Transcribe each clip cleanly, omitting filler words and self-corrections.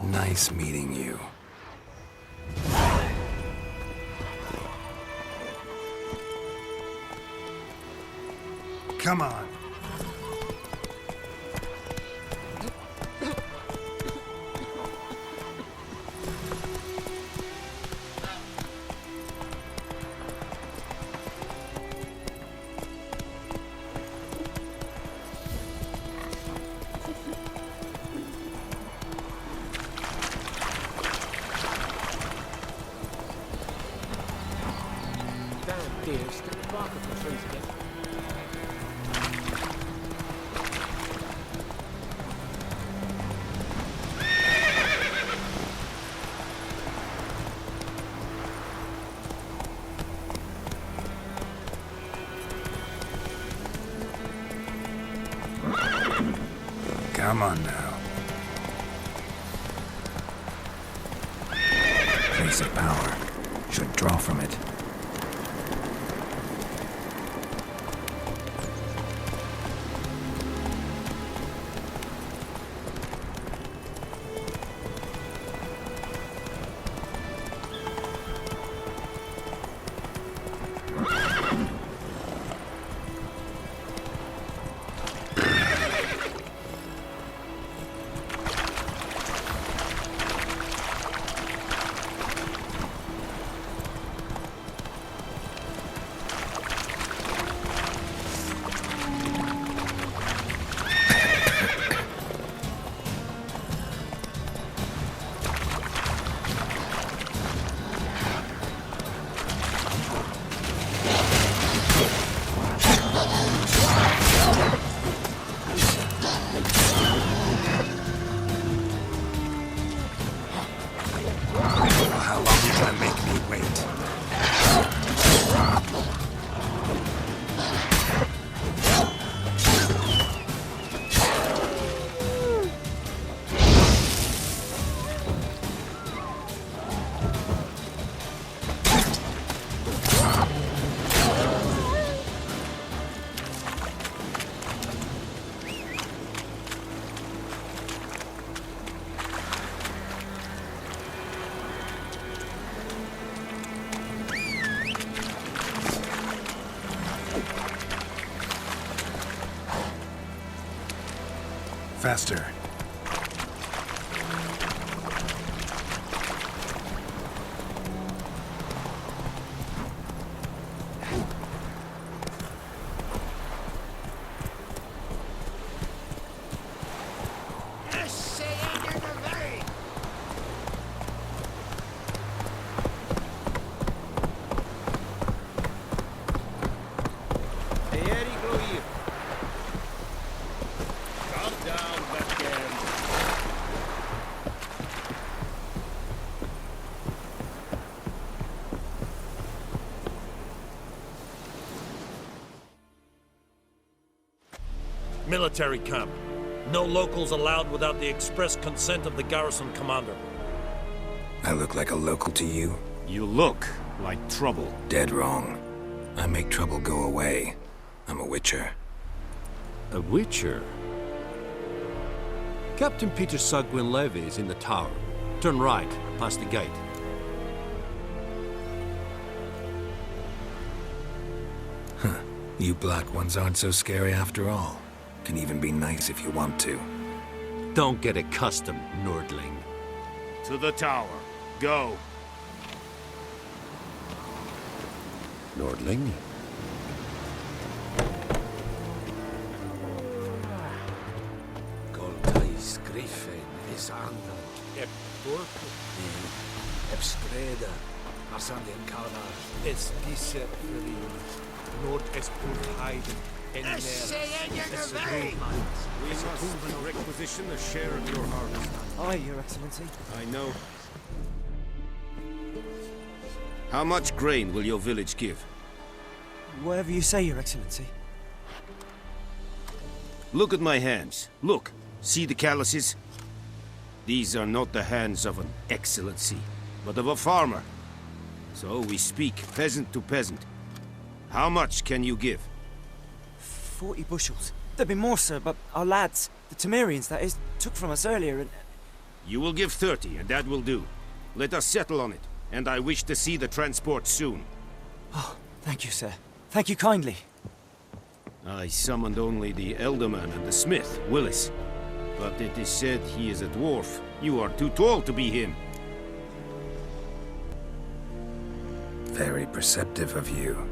Nice meeting you. Come on. Damn deer, stick the bark up the trees again. Come on now. Place of power. Should draw from it. How long you gonna make me wait? Faster. Military camp. No locals allowed without the express consent of the garrison commander. I look like a local to you? You look like trouble. Dead wrong. I make trouble go away. I'm a witcher. A witcher? Captain Peter Sugwin Levy is in the tower. Turn right, past the gate. Huh. You black ones aren't so scary after all. Can even be nice if you want to. Don't get accustomed, Nordling. To the tower. Go. Nordling? Goltais griffen is andal. Ep burke. Ep skreda. Arsanden kalvar. Es disse verlien. Nord es burheiden. We must requisition a share of your harvest. Aye, Your Excellency. I know. How much grain will your village give? Whatever you say, Your Excellency. Look at my hands. Look. See the calluses? These are not the hands of an excellency, but of a farmer. So we speak peasant to peasant. How much can you give? 40 bushels. There'd be more, sir, but our lads, the Temerians, that is, took from us earlier, and You will give 30, and that will do. Let us settle on it, and I wish to see the transport soon. Oh, thank you, sir. Thank you kindly. I summoned only the Elderman and the smith, Willis. But it is said he is a dwarf. You are too tall to be him. Very perceptive of you.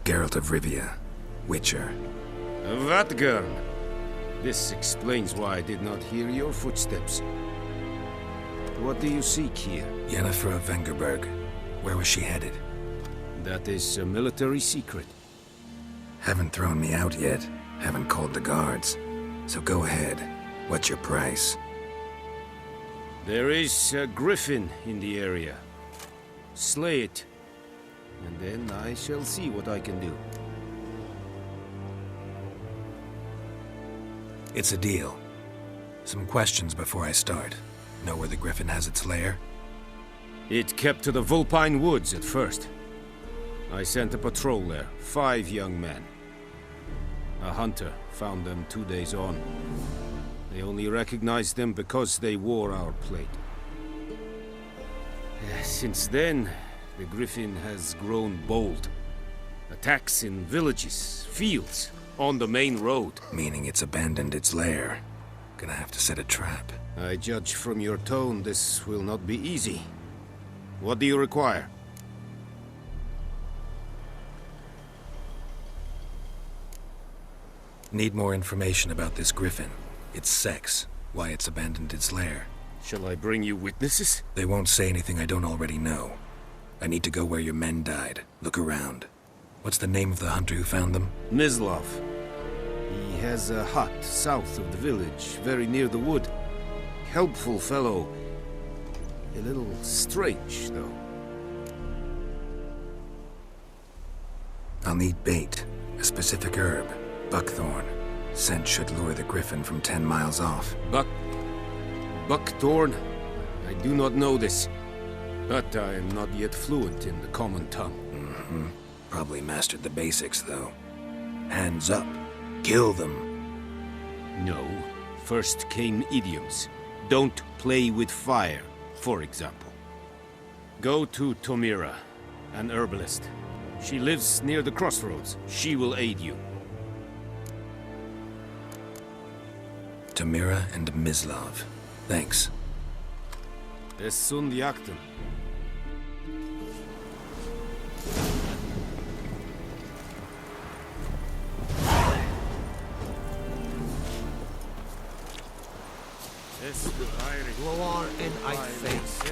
Geralt of Rivia, Witcher. Vatgern! This explains why I did not hear your footsteps. What do you seek here? Yennefer of Vengerberg. Where was she headed? That is a military secret. Haven't thrown me out yet. Haven't called the guards. So go ahead. What's your price? There is a griffin in the area. Slay it, and then I shall see what I can do. It's a deal. Some questions before I start. Know where the griffin has its lair? It kept to the Vulpine Woods at first. I sent a patrol there, 5 young men. A hunter found them 2 days on. They only recognized them because they wore our plate. Since then, the griffin has grown bold. Attacks in villages, fields, on the main road. Meaning it's abandoned its lair. Gonna have to set a trap. I judge from your tone this will not be easy. What do you require? Need more information about this griffin. Its sex, why it's abandoned its lair. Shall I bring you witnesses? They won't say anything I don't already know. I need to go where your men died. Look around. What's the name of the hunter who found them? Mislav. He has a hut south of the village, very near the wood. Helpful fellow. A little strange, though. I'll need bait. A specific herb. Buckthorn. Scent should lure the griffin from 10 miles off. Buckthorn? I do not know this. But I am not yet fluent in the common tongue. Mm-hmm. Probably mastered the basics, though. Hands up. Kill them. No. First came idioms. Don't play with fire, for example. Go to Tomira, an herbalist. She lives near the crossroads. She will aid you. Tomira and Mislav. Thanks. Es sunt jakten. Loar en Eidfeest.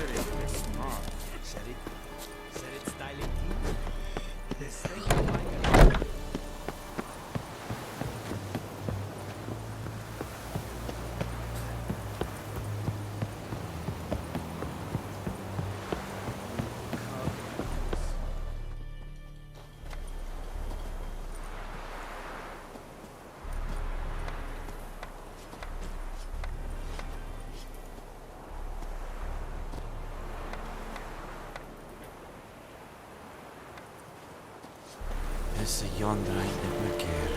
Is yonder eindelijk een keer.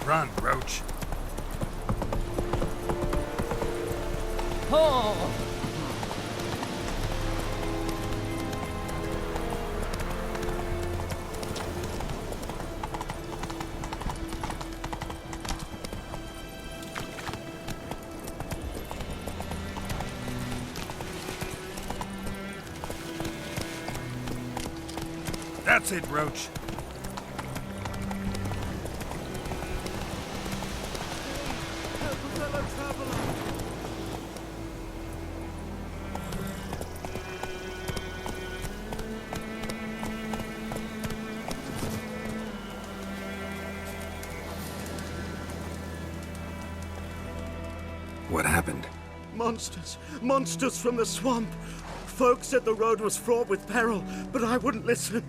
Run, Roach. That's it, Roach. What happened? Monsters! Monsters from the swamp! Folk said the road was fraught with peril, but I wouldn't listen.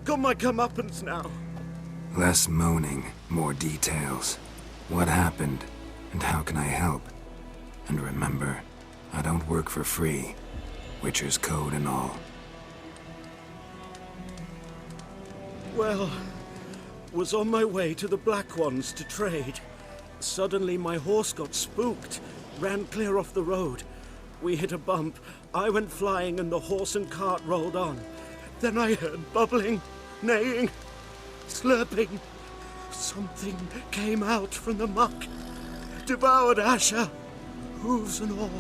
Got my comeuppance now. Less moaning, more details. What happened, and how can I help? And remember, I don't work for free. Witcher's code and all. Well, was on my way to the Black Ones to trade. Suddenly my horse got spooked, ran clear off the road. We hit a bump, I went flying and the horse and cart rolled on. Then I heard bubbling, neighing, slurping. Something came out from the muck, devoured Asher, hooves and all.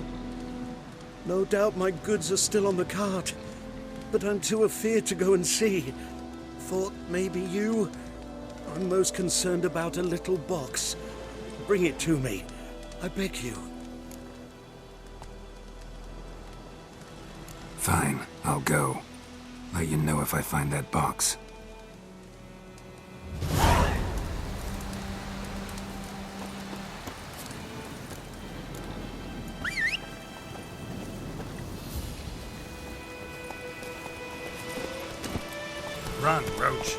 No doubt my goods are still on the cart, but I'm too afeard to go and see. Thought maybe you. I'm most concerned about a little box. Bring it to me, I beg you. Fine, I'll go. Let you know if I find that box. Run, Roach.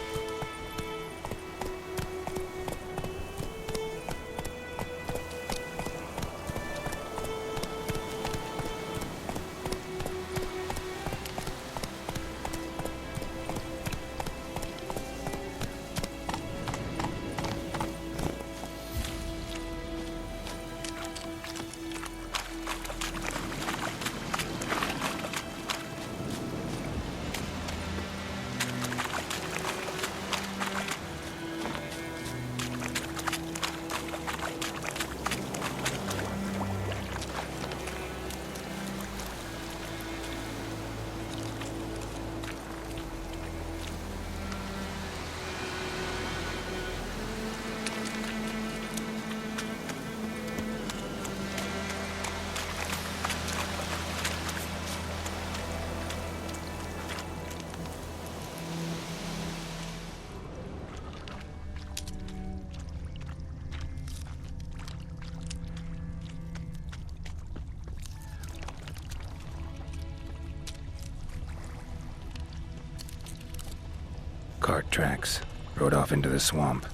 Cart tracks. Rode off into the swamp.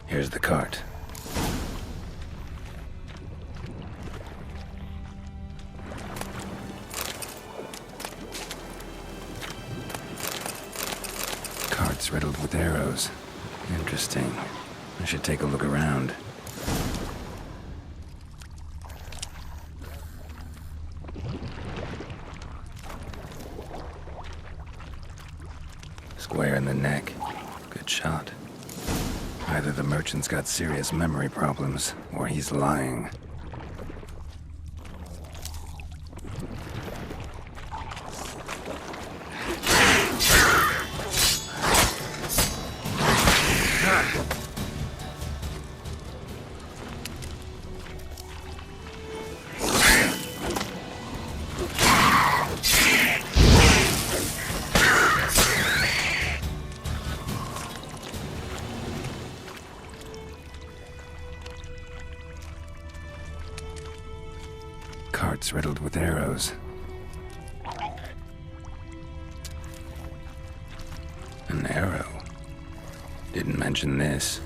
Here's the cart. Cart's riddled with arrows. Interesting. I should take a look around. Square in the neck. Good shot. Either the merchant's got serious memory problems, or he's lying. Cart's riddled with arrows. An arrow. Didn't mention this.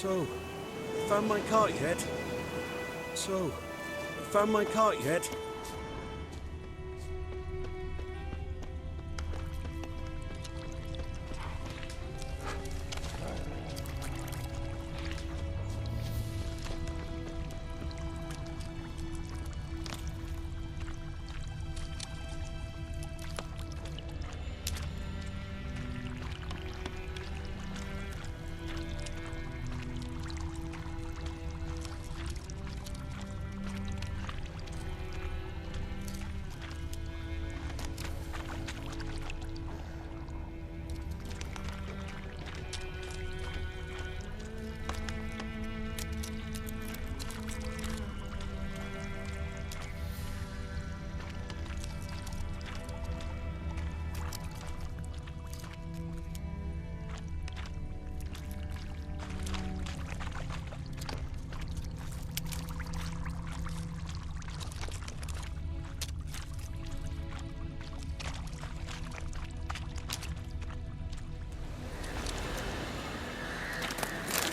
So, found my cart yet? So, found my cart yet?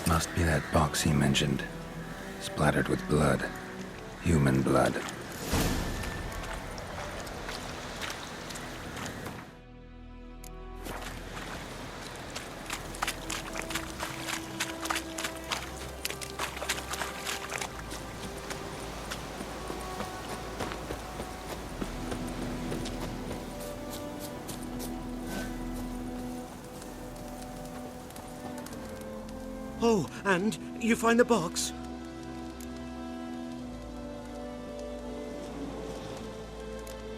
Must be that box he mentioned. Splattered with blood. Human blood. Oh, and you find the box?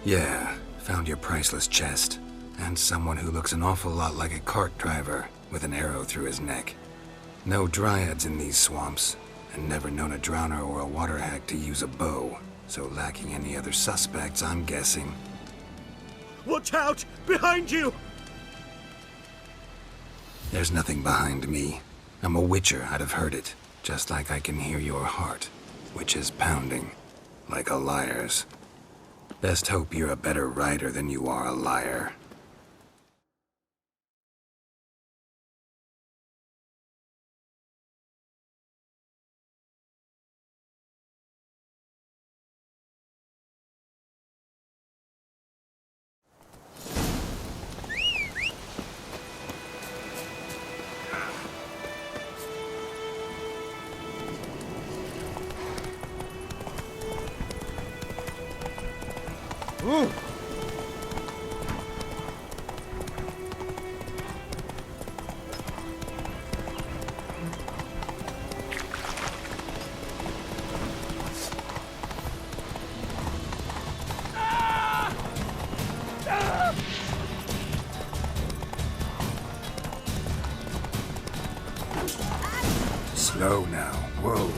Yeah, found your priceless chest. And someone who looks an awful lot like a cart driver, with an arrow through his neck. No dryads in these swamps, and never known a drowner or a water hack to use a bow. So lacking any other suspects, I'm guessing. Watch out! Behind you! There's nothing behind me. I'm a witcher, I'd have heard it. Just like I can hear your heart, which is pounding, like a liar's. Best hope you're a better rider than you are a liar. Slow now. Whoa.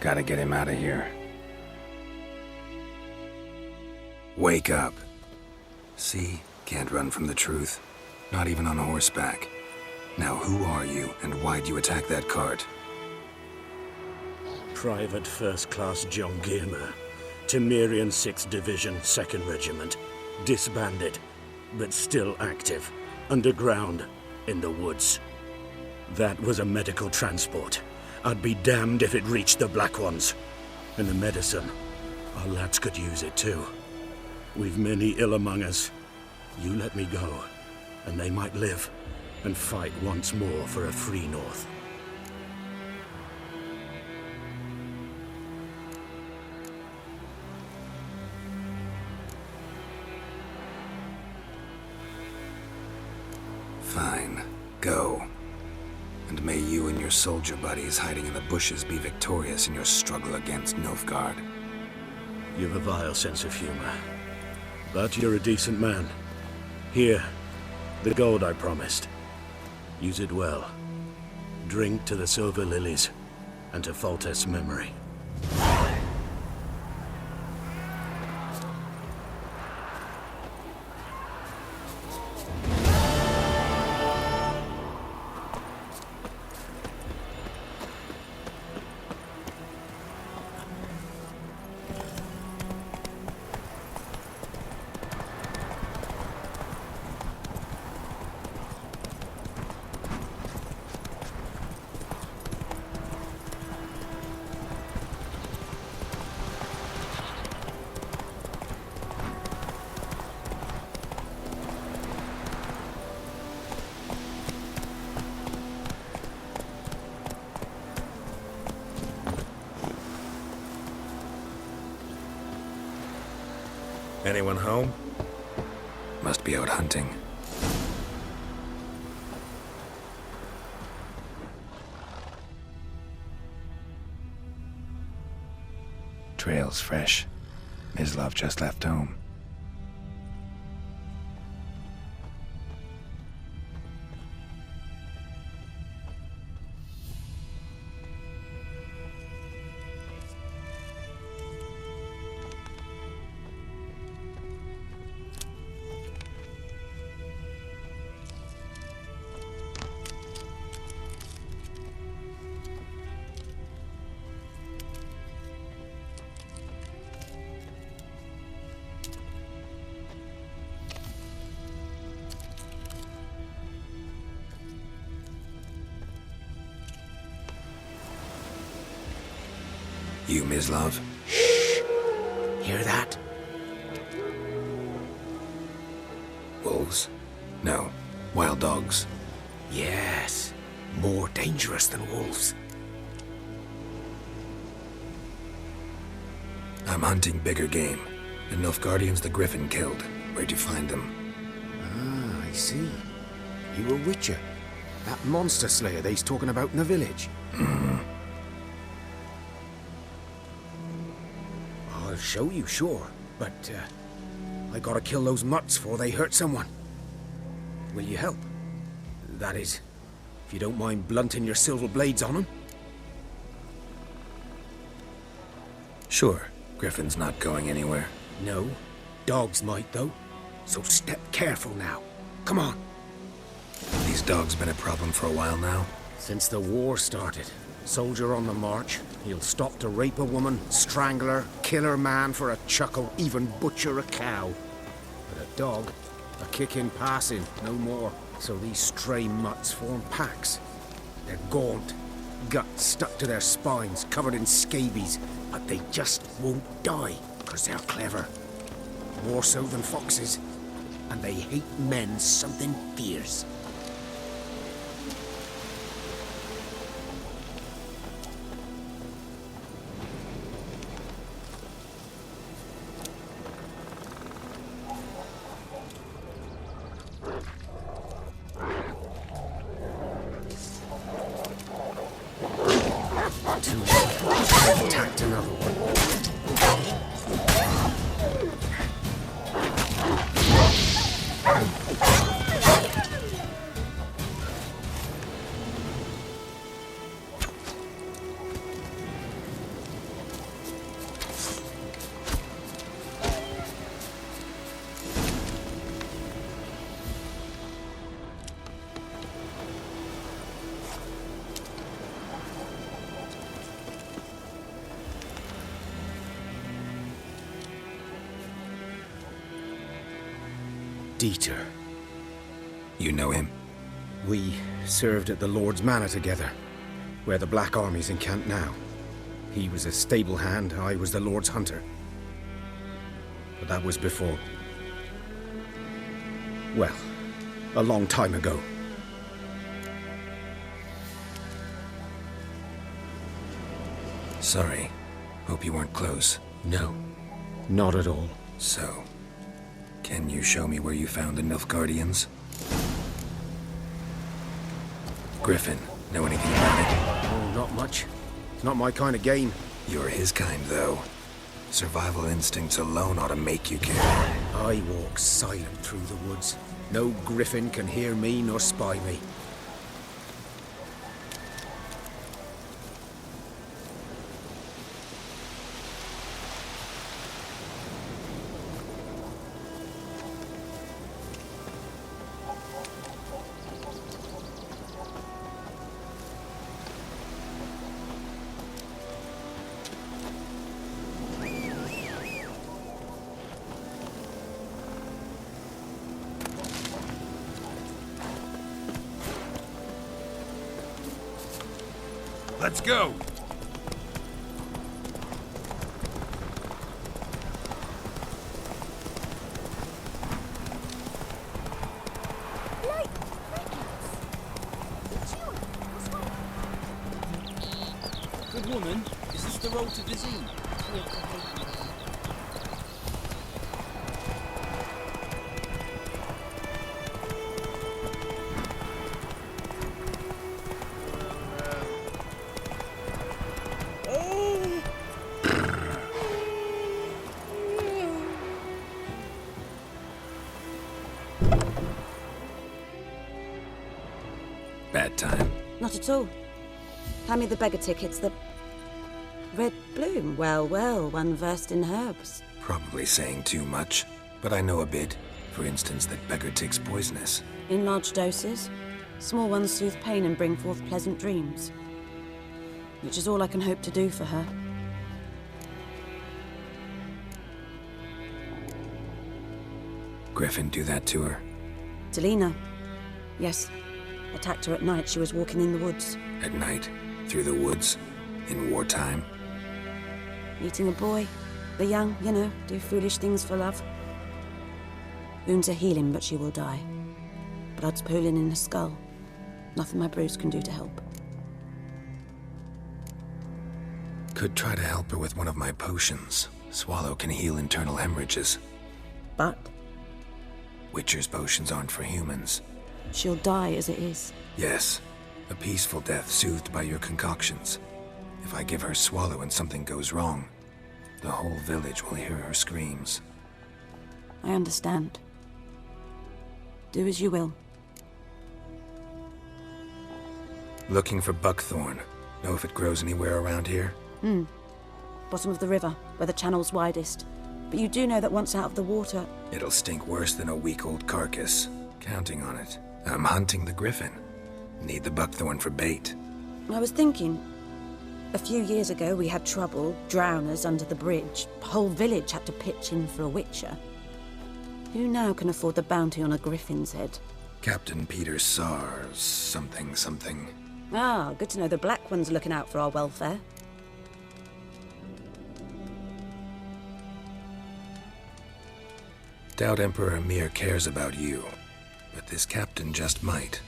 Gotta get him out of here. Wake up. See? Can't run from the truth. Not even on horseback. Now who are you, and why'd you attack that cart? Private First Class John Gilmer. Temerian 6th Division, 2nd Regiment. Disbanded, but still active. Underground, in the woods. That was a medical transport. I'd be damned if it reached the Black Ones. And the medicine. Our lads could use it too. We've many ill among us. You let me go, and they might live, and fight once more for a free North. Fine. Go. And may you and your soldier buddies hiding in the bushes be victorious in your struggle against Nilfgaard. You've a vile sense of humor. But you're a decent man. Here, the gold I promised. Use it well. Drink to the silver lilies, and to Foltest's memory. Anyone home? Must be out hunting. Trail's fresh. Mislav just left home. You, Mislav? Hear that? Wolves? No. Wild dogs. Yes. More dangerous than wolves. I'm hunting bigger game. The Nilfgaardians the Griffin killed. Where'd you find them? Ah, I see. You a witcher. That monster slayer they's talking about in the village. I'll show you, sure. But, I gotta kill those mutts before they hurt someone. Will you help? That is, if you don't mind blunting your silver blades on them. Sure. Griffin's not going anywhere. No. Dogs might, though. So step careful now. Come on. These dogs been a problem for a while now? Since the war started. Soldier on the march. He'll stop to rape a woman, strangle her, kill her man for a chuckle, even butcher a cow. But a dog, a kick in passing, no more. So these stray mutts form packs. They're gaunt, guts stuck to their spines, covered in scabies, but they just won't die, because they're clever. More so than foxes. And they hate men something fierce. Attacked another one. Dieter. You know him? We served at the Lord's Manor together, where the Black Army's encamped now. He was a stable hand, I was the Lord's hunter. But that was before... well, a long time ago. Sorry. Hope you weren't close. No, not at all. So, can you show me where you found the Nilfgaardians? Griffin, know anything about it? Oh, not much. It's not my kind of game. You're his kind, though. Survival instincts alone ought to make you care. I walk silent through the woods. No griffin can hear me nor spy me. Let's go! Good woman, is this the road to Vizine? Bad time. Not at all. Hand me the beggar tickets, the red bloom. Well, well, one versed in herbs. Probably saying too much, but I know a bit. For instance, that beggar tick's poisonous. In large doses. Small ones soothe pain and bring forth pleasant dreams. Which is all I can hope to do for her. Griffin do that to her? Delina. Yes. Attacked her at night. She was walking in the woods. At night? Through the woods? In wartime? Meeting a boy. The young, you know, do foolish things for love. Wounds are healing, but she will die. Blood's pooling in her skull. Nothing my bruise can do to help. Could try to help her with one of my potions. Swallow can heal internal hemorrhages. But Witcher's potions aren't for humans. she'll die as it is. Yes. A peaceful death soothed by your concoctions. If I give her Swallow and something goes wrong, the whole village will hear her screams. I understand. Do as you will. Looking for buckthorn. Know if it grows anywhere around here? Bottom of the river, where the channel's widest. But you do know that once out of the water... It'll stink worse than a week-old carcass. Counting on it. I'm hunting the griffin. Need the buckthorn for bait. I was thinking... A few years ago we had trouble, drowners under the bridge. The whole village had to pitch in for a witcher. Who now can afford the bounty on a griffin's head? Captain Peter Sars, something. Ah, good to know the Black One's looking out for our welfare. Doubt Emperor Emir cares about you. But this captain just might.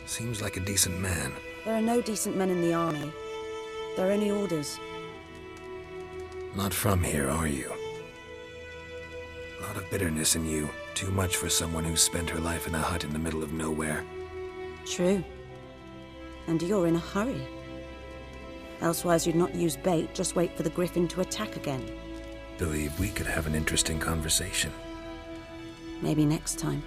Seems like a decent man. There are no decent men in the army. There are only orders. Not from here, are you? A lot of bitterness in you. Too much for someone who spent her life in a hut in the middle of nowhere. True. And you're in a hurry. Elsewise you'd not use bait, just wait for the griffin to attack again. Believe we could have an interesting conversation. Maybe next time.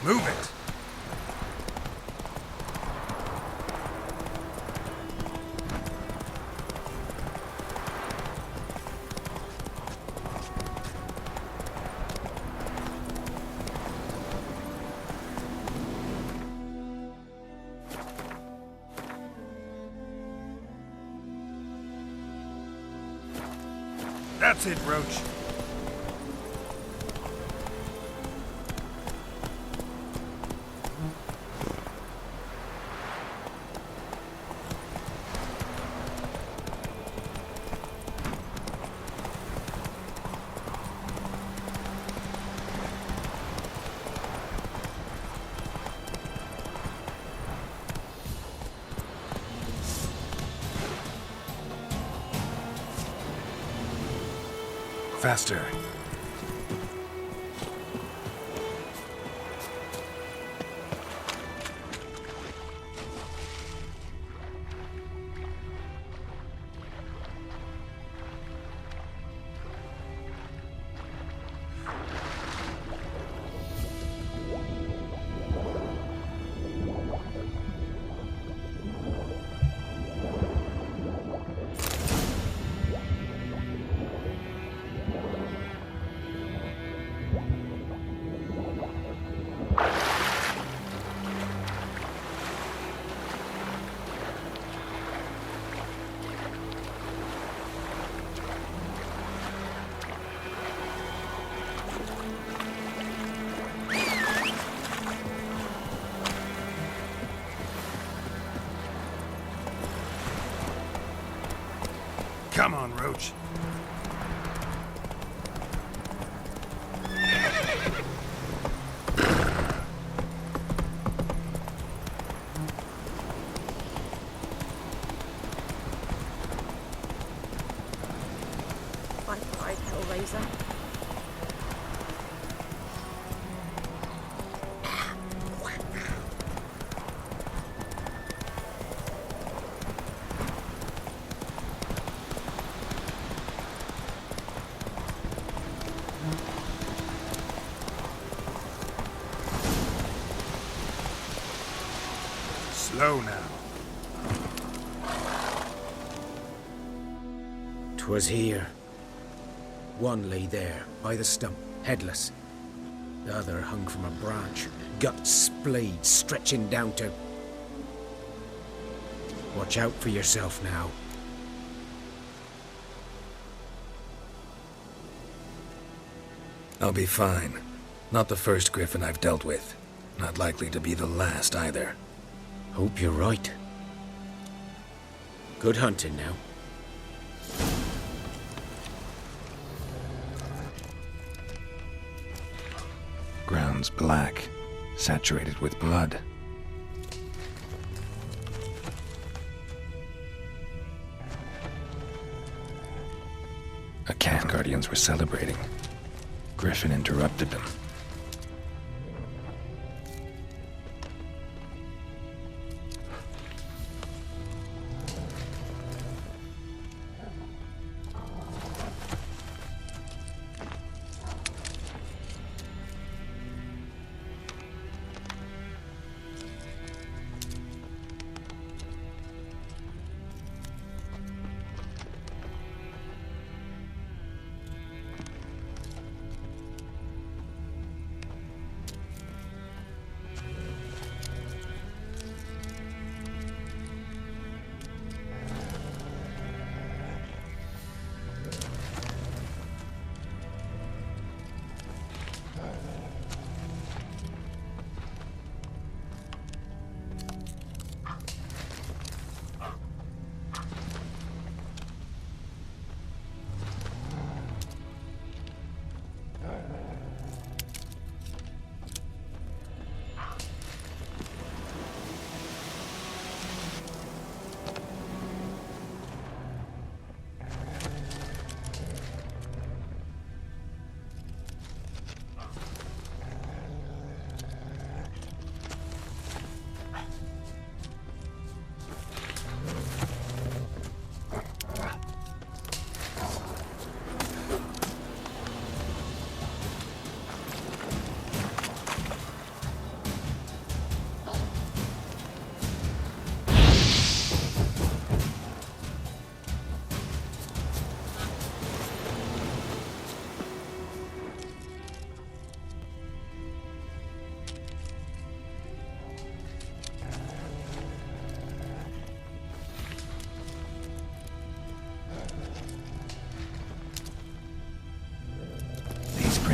Move it! That's it, Roach. Faster. Come on, Roach. Bye, Hellraiser. Slow now. 'Twas here. One lay there, by the stump, headless. The other hung from a branch, guts splayed, stretching down to... Watch out for yourself now. I'll be fine. Not the first griffin I've dealt with. Not likely to be the last either. Hope you're right. Good hunting now. Ground's black, saturated with blood. A cat guardians were celebrating. Griffin interrupted them.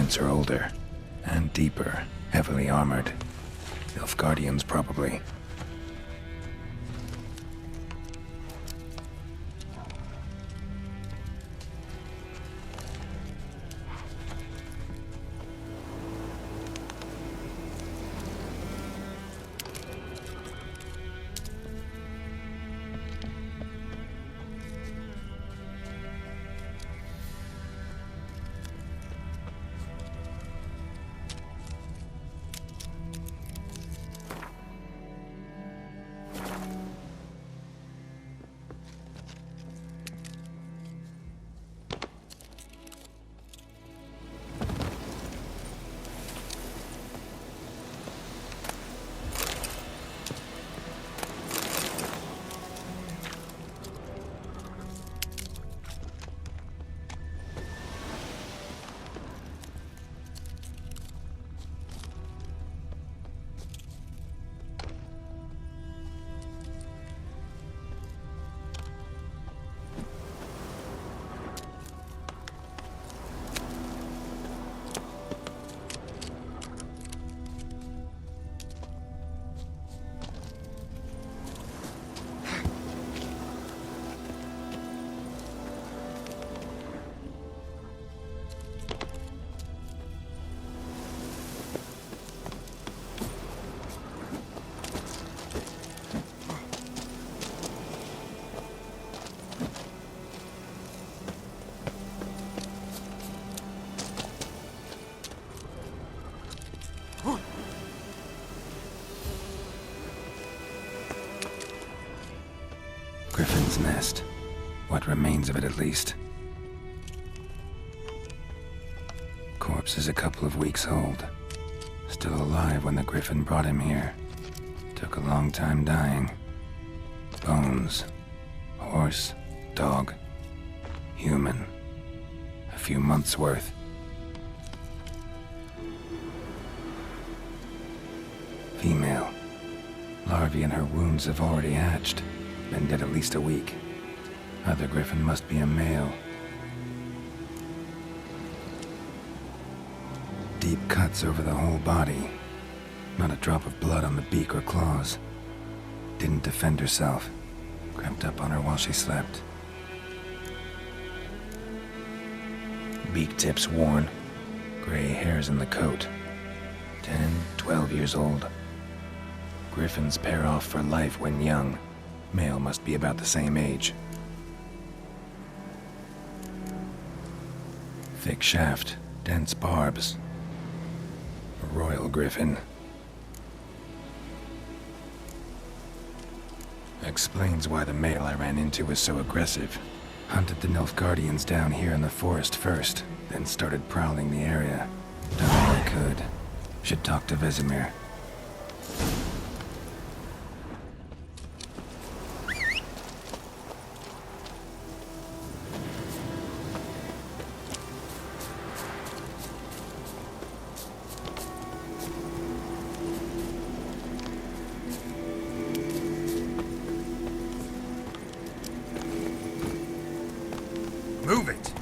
footprints are older and deeper, heavily armored. Nilfgaardians, probably. Griffin's nest. What remains of it, at least. Corpse is a couple of weeks old. Still alive when the Griffin brought him here. Took a long time dying. Bones. Horse. Dog. Human. A few months' worth. Female. Larvae in her wounds have already hatched. Been dead at least a week. Other Griffin must be a male. Deep cuts over the whole body. Not a drop of blood on the beak or claws. Didn't defend herself. Crept up on her while she slept. Beak tips worn. Gray hairs in the coat. 10, 12 years old. Griffins pair off for life when young. Male must be about the same age. Thick shaft, dense barbs. A royal Griffin. Explains why the male I ran into was so aggressive. Hunted the Nilfgaardians down here in the forest first, then started prowling the area. Done all I could. Should talk to Vesemir. Move it!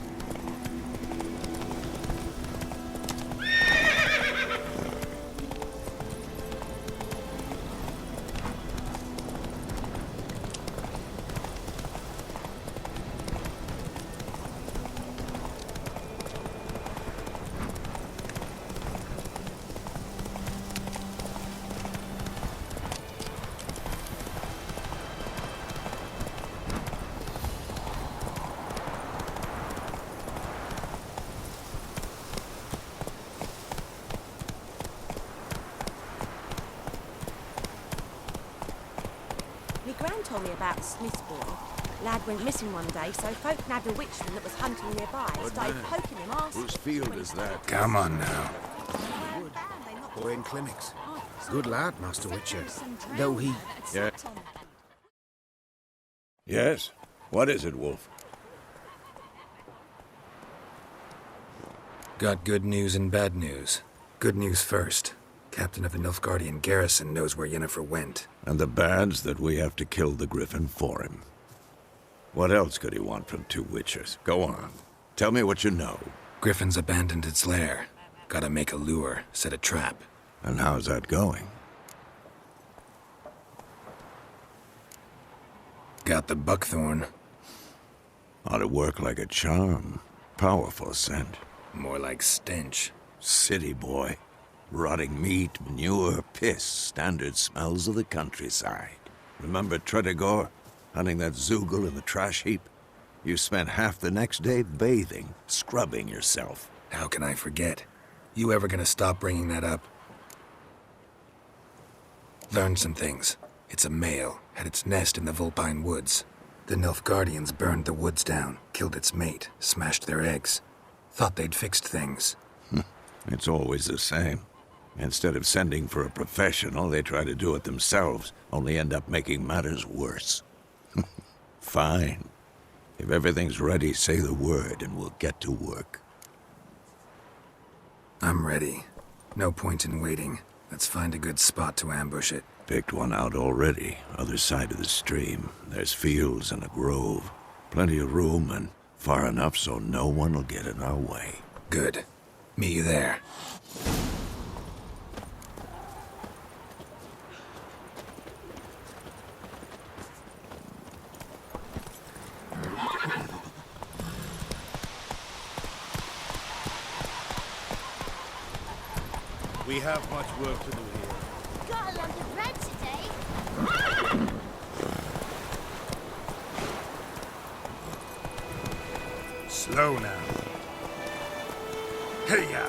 Me gran told me about Smith's boy. Lad went missing one day, so folk nabbed a witchman that was hunting nearby and started poking him arse. Whose field is that? Come on now. Boy in clinics. Good lad, Master Witcher. Though he... Yeah. Yes? What is it, Wolf? Got good news and bad news. Good news first. Captain of the Nilfgaardian garrison knows where Yennefer went. And the bad's that we have to kill the Griffin for him. What else could he want from two Witchers? Go on. Tell me what you know. Griffin's abandoned its lair. Gotta make a lure, set a trap. And how's that going? Got the buckthorn. Ought to work like a charm. Powerful scent. More like stench. City boy. Rotting meat, manure, piss. Standard smells of the countryside. Remember Tredegor? Hunting that Zoogle in the trash heap? You spent half the next day bathing, scrubbing yourself. How can I forget? You ever gonna stop bringing that up? Learned some things. It's a male, had its nest in the Vulpine Woods. The Nilfgaardians burned the woods down, killed its mate, smashed their eggs. Thought they'd fixed things. It's always the same. Instead of sending for a professional, they try to do it themselves, only end up making matters worse. Fine. If everything's ready, say the word and we'll get to work. I'm ready. No point in waiting. Let's find a good spot to ambush it. Picked one out already, other side of the stream. There's fields and a grove. Plenty of room and far enough so no one will get in our way. Good. Meet you there. We have much work to do here. Got a lump of bread today. Slow now. Hey-ya!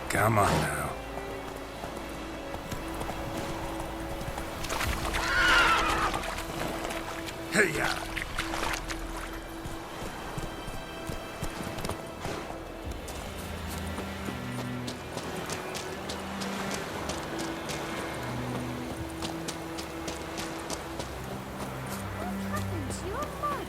Come on now. Hey-ya! What happened to your mug?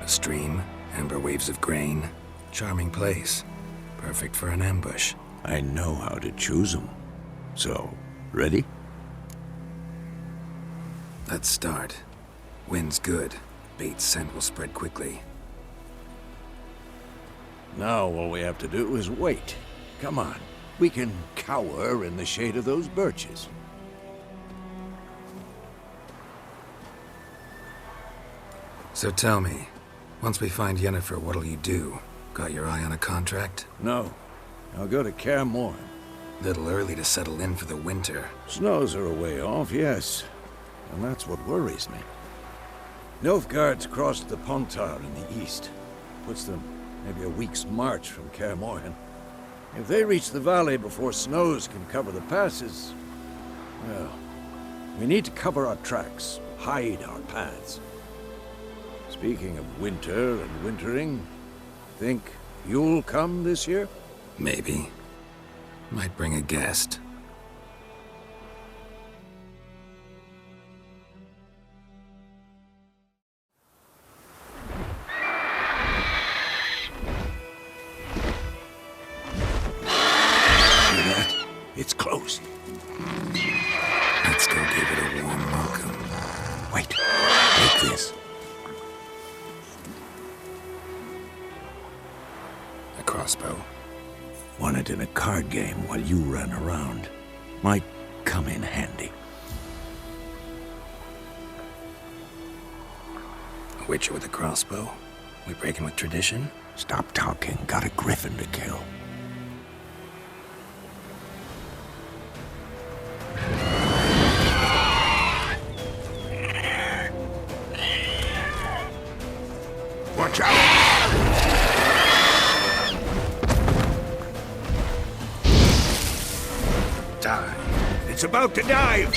A stream, amber waves of grain. Charming place. Perfect for an ambush. I know how to choose them. So, ready? Let's start. Wind's good. Bait's scent will spread quickly. Now all we have to do is wait. Come on. We can cower in the shade of those birches. So tell me, once we find Yennefer, what'll you do? Got your eye on a contract? No. I'll go to Kaer Morhen. Little early to settle in for the winter. Snows are a way off, yes. And that's what worries me. Nilfgaard's crossed the Pontar in the east. Puts them maybe a week's march from Kaer Morhen. If they reach the valley before snows can cover the passes, well, we need to cover our tracks, hide our paths. Speaking of winter and wintering, think you'll come this year? Maybe. Might bring a guest. It's closed. Let's go give it a warm welcome. Wait. Take this. A crossbow. Won it in a card game while you ran around. Might come in handy. A witcher with a crossbow? We breaking with tradition? Stop talking. Got a griffin to kill. Watch out! Dive. It's about to dive!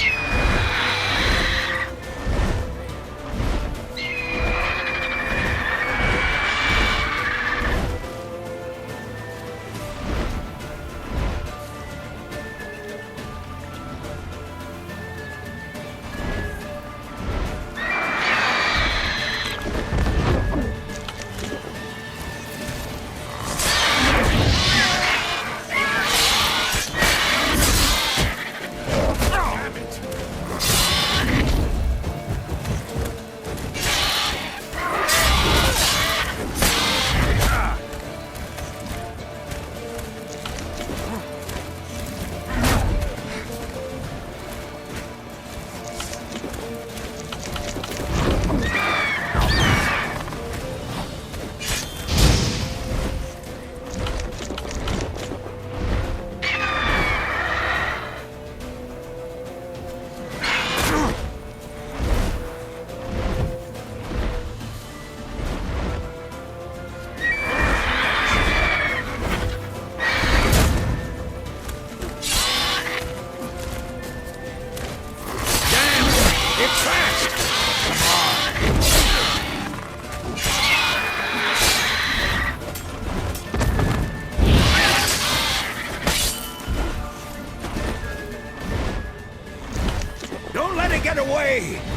way!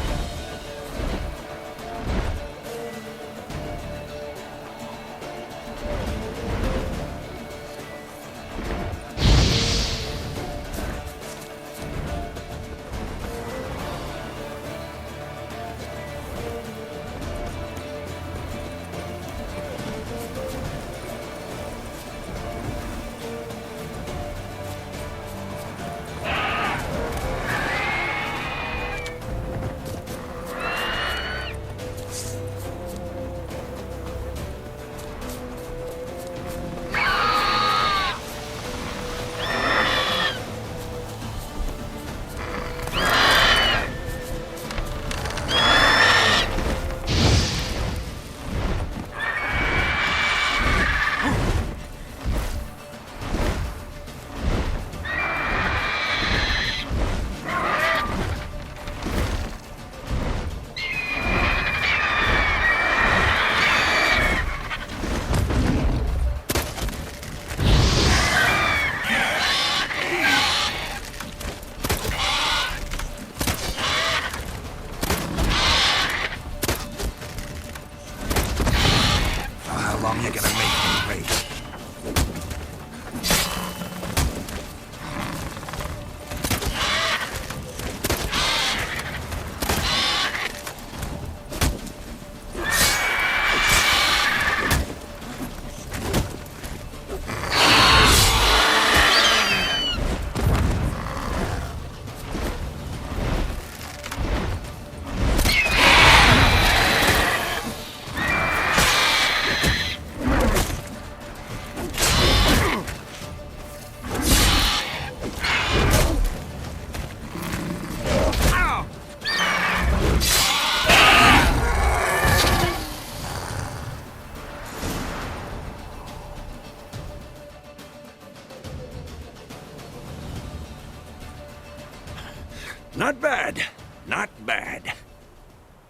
Not bad. Not bad.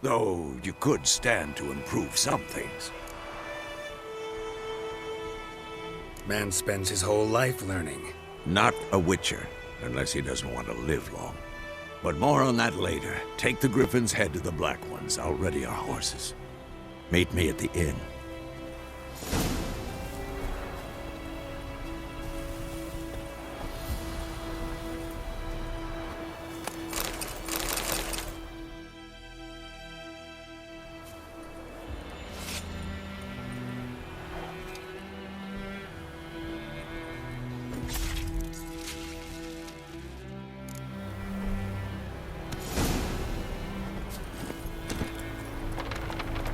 Though you could stand to improve some things. Man spends his whole life learning. Not a witcher, unless he doesn't want to live long. But more on that later. Take the Griffin's head to the Black Ones. I'll ready our horses. Meet me at the inn.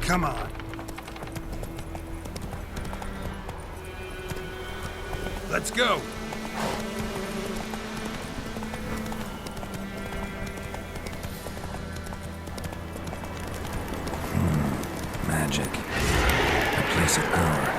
Come on. Let's go. Magic. A place of power.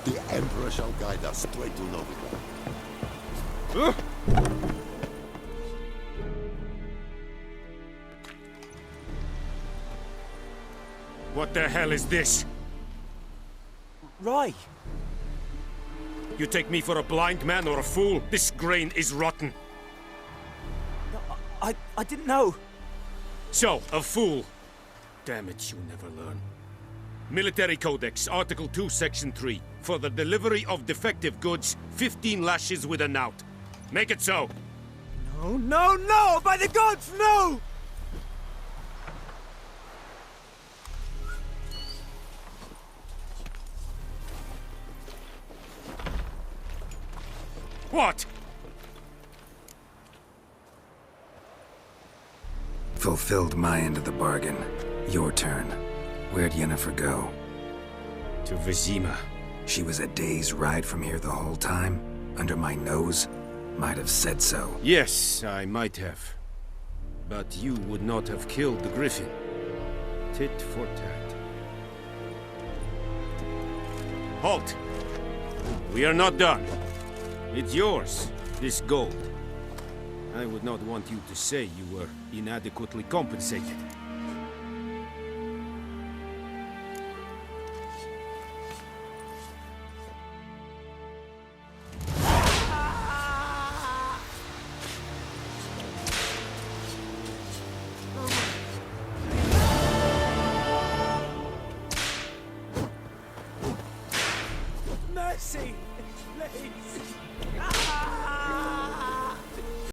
The Emperor shall guide us straight to Novigrad. What the hell is this? Rye! You take me for a blind man or a fool? This grain is rotten. No, I didn't know. So, a fool. Damn it, you never learn. Military Codex, Article 2, Section 3. For the delivery of defective goods, 15 lashes with a knout. Make it so. No, no, no! By the gods, no! What? Fulfilled my end of the bargain. Your turn. Where'd Yennefer go? To Vizima. She was a day's ride from here the whole time? Under my nose? Might have said so. Yes, I might have. But you would not have killed the griffin. Tit for tat. Halt! We are not done. It's yours, this gold. I would not want you to say you were inadequately compensated.